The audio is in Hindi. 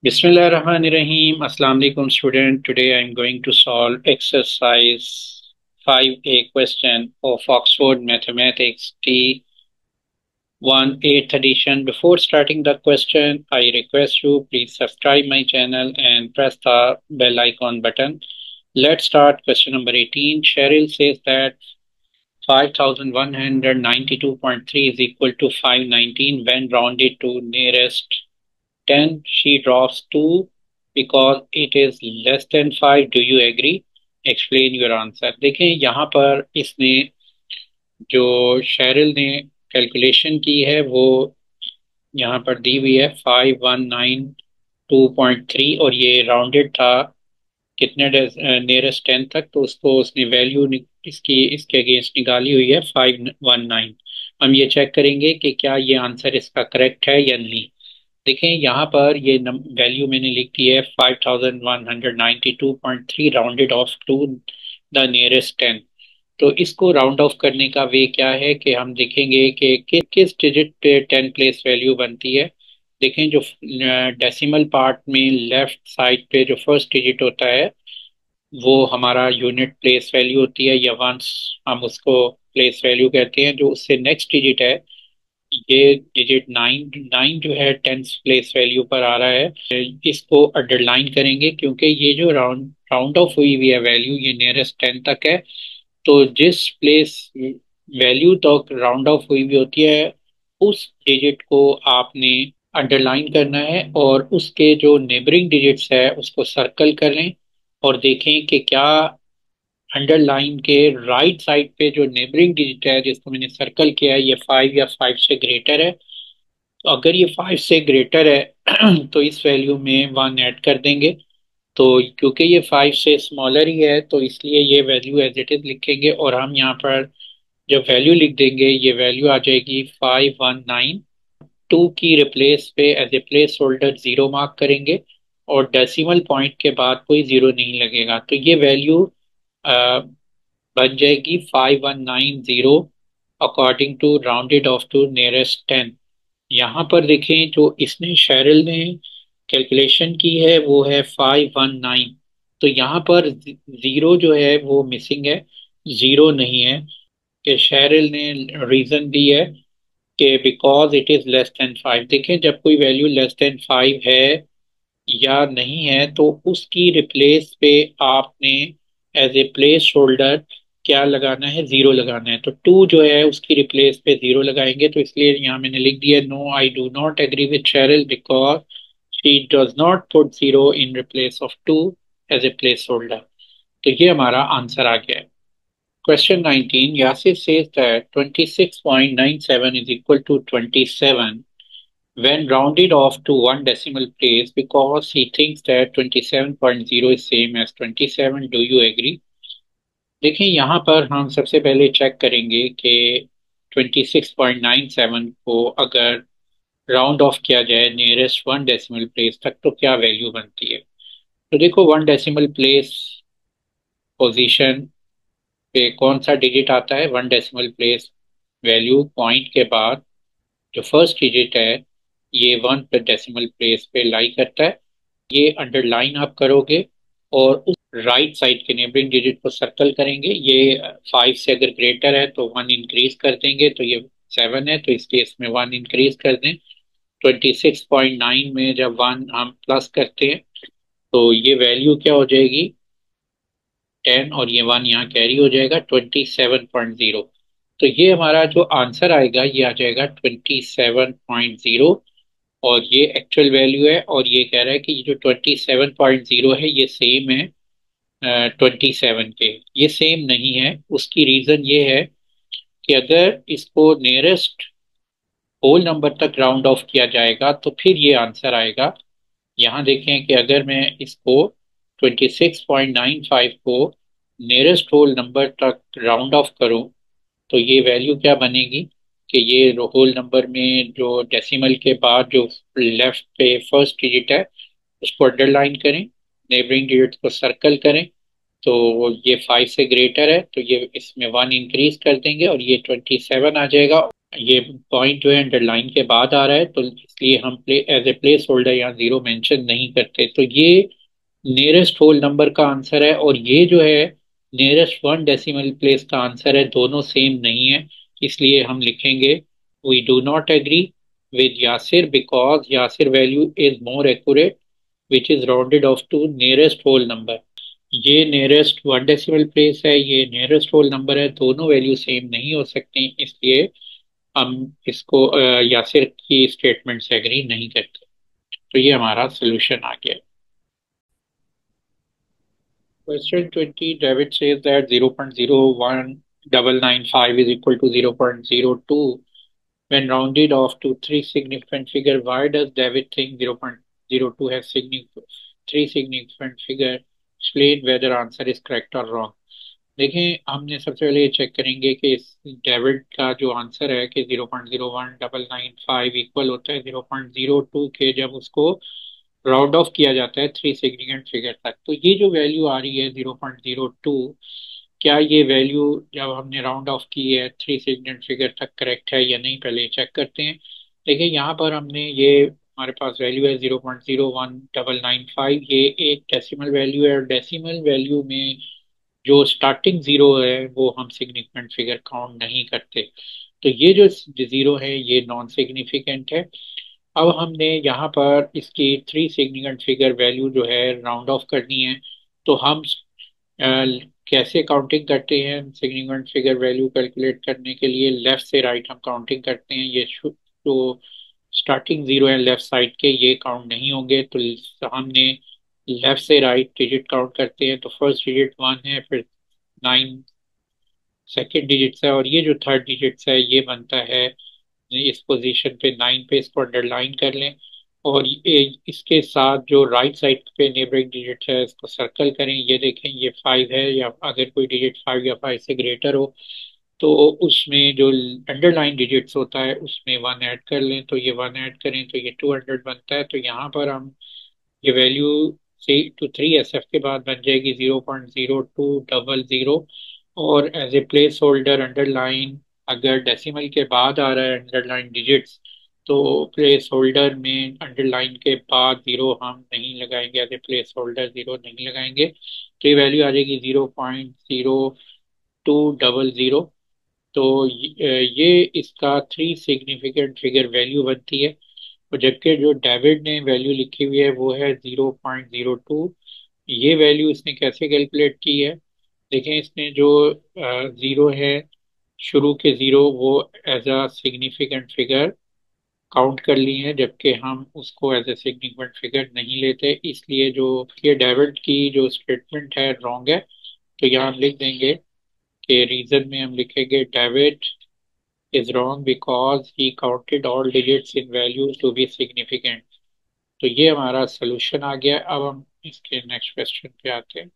Bismillahirrahmanirrahim. Assalamu alaikum student. Today I am going to solve exercise 5A question of Oxford Mathematics T1 8th edition. Before starting the question, I request you please subscribe my channel and press the bell icon button. Let's start question number 18. Cheryl says that 5192.3 is equal to 519 when rounded to nearest 10. She drops 2 because it is less than 5. Do you agree? Explain your answer. देखें यहाँ पर इसने जो शेरिल ने कैलकुलेशन की है वो यहाँ पर दी हुई है 5192.3 और ये राउंडेड था कितने नियरेस्ट 10 तक, तो उसको उसने वैल्यू इसकी इसके अगेंस्ट निकाली हुई है 519। हम ये चेक करेंगे कि क्या ये आंसर इसका करेक्ट है या नहीं। देखें यहाँ पर ये वैल्यू मैंने लिख दी है 5192.3 rounded off to the nearest 10। तो इसको राउंड ऑफ करने का वे क्या है कि हम देखेंगे कि किस डिजिट पे 10 प्लेस वैल्यू बनती है। देखें जो डेसिमल पार्ट में लेफ्ट साइड पे जो फर्स्ट डिजिट होता है वो हमारा यूनिट प्लेस वैल्यू होती है या वंस हम उसको प्लेस वैल्यू कहते हैं। जो उससे नेक्स्ट डिजिट है ये डिजिट 9 9 जो है टेंथ प्लेस वैल्यू पर आ रहा है। इसको अंडरलाइन करेंगे क्योंकि ये जो राउंड राउंड ऑफ हुई हुई है वैल्यू ये नियरेस्ट 10 तक है। तो जिस प्लेस वैल्यू तक राउंड ऑफ हुई हुई होती है उस डिजिट को आपने अंडरलाइन करना है और उसके जो नेबरिंग डिजिट्स है उसको सर्कल कर लें और देखें कि क्या अंडरलाइन के राइट साइड पे जो नेबरिंग डिजिट है जिसको मैंने सर्कल किया है ये 5 या 5 से ग्रेटर है। तो अगर ये 5 से ग्रेटर है तो इस वैल्यू में 1 ऐड कर देंगे। तो क्योंकि ये 5 से स्मॉलर ही है तो इसलिए ये वैल्यू एज इट इज लिखेंगे और हम यहाँ पर जब वैल्यू लिख देंगे ये वैल्यू आ जाएगी 519। 2 की रिप्लेस पे as a placeholder 0 mark करेंगे और डेसिमल पॉइंट के बाद कोई 0 नहीं लगेगा तो ये वैल्यू बन जाएगी 5190 according to rounded off to nearest 10। यहाँ पर देखें जो इसने शेरिल ने कैलकुलेशन की है वो है 519। तो यहाँ पर जीरो जो है वो मिसिंग है, जीरो नहीं है। कि शेरिल ने रीजन दी है कि because it is less than 5। देखें जब कोई वैल्यू लेस देन 5 है या नहीं है तो उसकी रिप्लेस पे आपने एज ए प्लेस होल्डर क्या लगाना है, जीरो लगाना है। तो 2 जो है उसकी रिप्लेस पे जीरो लगाएंगे तो इसलिए यहाँ मैंने लिख दिया no I do not agree with Sheryl because she does not put zero in replace of 2 as a placeholder. तो ये हमारा आंसर आ गया है। Question 19, Yasir says that 26.97 is equal to 27 when rounded off to one decimal place because he thinks that 27.0 is same as 27. Do you agree? देखिए यहाँ पर हम सबसे पहले चेक करेंगे कि 26.97 को अगर राउंड ऑफ किया जाए नियरेस्ट वन डेसिमल प्लेस तक तो क्या वैल्यू बनती है। तो देखो वन डेसिमल प्लेस पोजीशन पे कौन सा डिजिट आता है, one decimal place value point के बाद जो फर्स्ट डिजिट है ये वन पर डेसिमल प्लेस पे लाई करता है। ये अंडरलाइन आप करोगे और उस राइट साइड के नेबरिंग डिजिट को सर्कल करेंगे। ये 5 से अगर ग्रेटर है तो 1 इंक्रीज कर देंगे, तो ये 7 है तो इस केस में 1 इंक्रीज कर दें। 26.9 में जब 1 हम प्लस करते हैं तो ये वैल्यू क्या हो जाएगी 10 और ये 1 यहाँ कैरी हो जाएगा 27.0। तो ये हमारा जो आंसर आएगा ये आ जाएगा 27.0 और ये एक्चुअल वैल्यू है और ये कह रहा है कि ये जो 27.0 है ये सेम है 27 के। ये सेम नहीं है, उसकी रीज़न ये है कि अगर इसको नियरेस्ट होल नंबर तक राउंड ऑफ किया जाएगा तो फिर ये आंसर आएगा। यहाँ देखें कि अगर मैं इसको 26.95 को नियरेस्ट होल नंबर तक राउंड ऑफ करूं तो ये वैल्यू क्या बनेगी कि ये होल नंबर में जो डेसिमल के बाद जो लेफ्ट पे फर्स्ट डिजिट है उसको अंडरलाइन करें, नेबरिंग डिजिट को सर्कल करें। तो ये 5 से ग्रेटर है तो ये इसमें 1 इंक्रीज कर देंगे और ये 27 आ जाएगा। ये पॉइंट जो है अंडरलाइन के बाद आ रहा है, तो इसलिए हम एज ए प्लेस होल्डर यहाँ जीरो मेंशन नहीं करते। तो ये नियरेस्ट होल नंबर का आंसर है, और ये जो है नियरेस्ट वन डेसिमल प्लेस का आंसर है। दोनों सेम नहीं है, इसलिए हम लिखेंगे we do not agree with Yasir because Yasir value is more accurate which is rounded off to nearest whole number. ये नियरेस्ट वन डेसिमल प्लेस है, ये नियरेस्ट होल नंबर है, दोनों वैल्यू सेम नहीं हो सकती, इसलिए हम इसको यासिर की स्टेटमेंट से एग्री नहीं करते। तो ये हमारा सोल्यूशन आ गया। Question 20, David says that 0.01995 is equal to 0.02 when rounded off to three significant figure. Why does David think 0.02 has three significant figure? Explain whether answer is correct or wrong. देखें, हमने सबसे पहले ये चेक करेंगे कि इस डेविड का जो आंसर है कि 0.01995 इक्वल होता है 0.02 के, जब उसको राउंड ऑफ किया जाता है थ्री सिग्निफिकेंट फिगर तक। तो ये जो वैल्यू आ रही है 0.02, क्या ये वैल्यू जब हमने राउंड ऑफ की है थ्री सिग्निफिकेंट फिगर तक करेक्ट है या नहीं, पहले चेक करते हैं। देखिए यहाँ पर हमने ये हमारे पास वैल्यू है 0.01995, ये एक डेसिमल वैल्यू है, और डेसिमल वैल्यू में जो स्टार्टिंग जीरो है वो हम सिग्निफिकेंट फिगर काउंट नहीं करते। तो ये जो जीरो है ये नॉन सिग्निफिकेंट है। अब हमने यहाँ पर इसकी थ्री सिग्निफिकेंट फिगर वैल्यू जो है राउंड ऑफ करनी है। तो हम कैसे काउंटिंग करते हैं सिग्निफिकेंट फिगर वैल्यू कैलकुलेट करने के लिए, लेफ्ट से राइट हम काउंटिंग करते हैं। ये जो स्टार्टिंग जीरो है लेफ्ट साइड के, ये काउंट नहीं होंगे। तो हमने लेफ्ट से राइट डिजिट काउंट करते हैं। तो फर्स्ट डिजिट वन है, फिर नाइन सेकेंड डिजिट्स है, और ये जो थर्ड डिजिट्स है ये बनता है इस पोजीशन पे नाइन पे, इसको अंडरलाइन कर लें। और ये इसके साथ जो राइट साइड पे नेबरिंग डिजिट है इसको सर्कल करें। ये देखें ये फाइव है, या अगर कोई डिजिट फाइव या फाइव से ग्रेटर हो तो उसमें जो अंडरलाइन डिजिट्स होता है उसमें वन ऐड कर लें। तो ये वन ऐड करें तो ये 200 बनता है। तो यहाँ पर हम ये value C to three S F के बाद बन जाएगी 0.0200। और as a placeholder underline, अगर डेसिमल के बाद आ रहा है अंडरलाइन डिजिट्स, तो प्लेस होल्डर में अंडरलाइन के बाद जीरो हम नहीं लगाएंगे, as a placeholder zero नहीं लगाएंगे। तो ये वैल्यू आ जाएगी 0.0200। तो ये इसका थ्री सिग्निफिकेंट फिगर वैल्यू बनती है। और जबकि जो डेविड ने वैल्यू लिखी हुई है वो है 0.02। ये वैल्यू इसने कैसे कैलकुलेट की है, देखें इसने जो जीरो है शुरू के जीरो वो as a significant figure count कर ली है, जबकि हम उसको एज ए सिग्निफिकेंट फिगर नहीं लेते। इसलिए जो ये डेविड की जो स्टेटमेंट है रॉन्ग है। तो यहाँ हम लिख देंगे कि रीजन में हम लिखेंगे David is wrong because he counted all digits in value to be significant। तो ये हमारा सोल्यूशन आ गया। अब हम इसके नेक्स्ट क्वेश्चन पे आते हैं।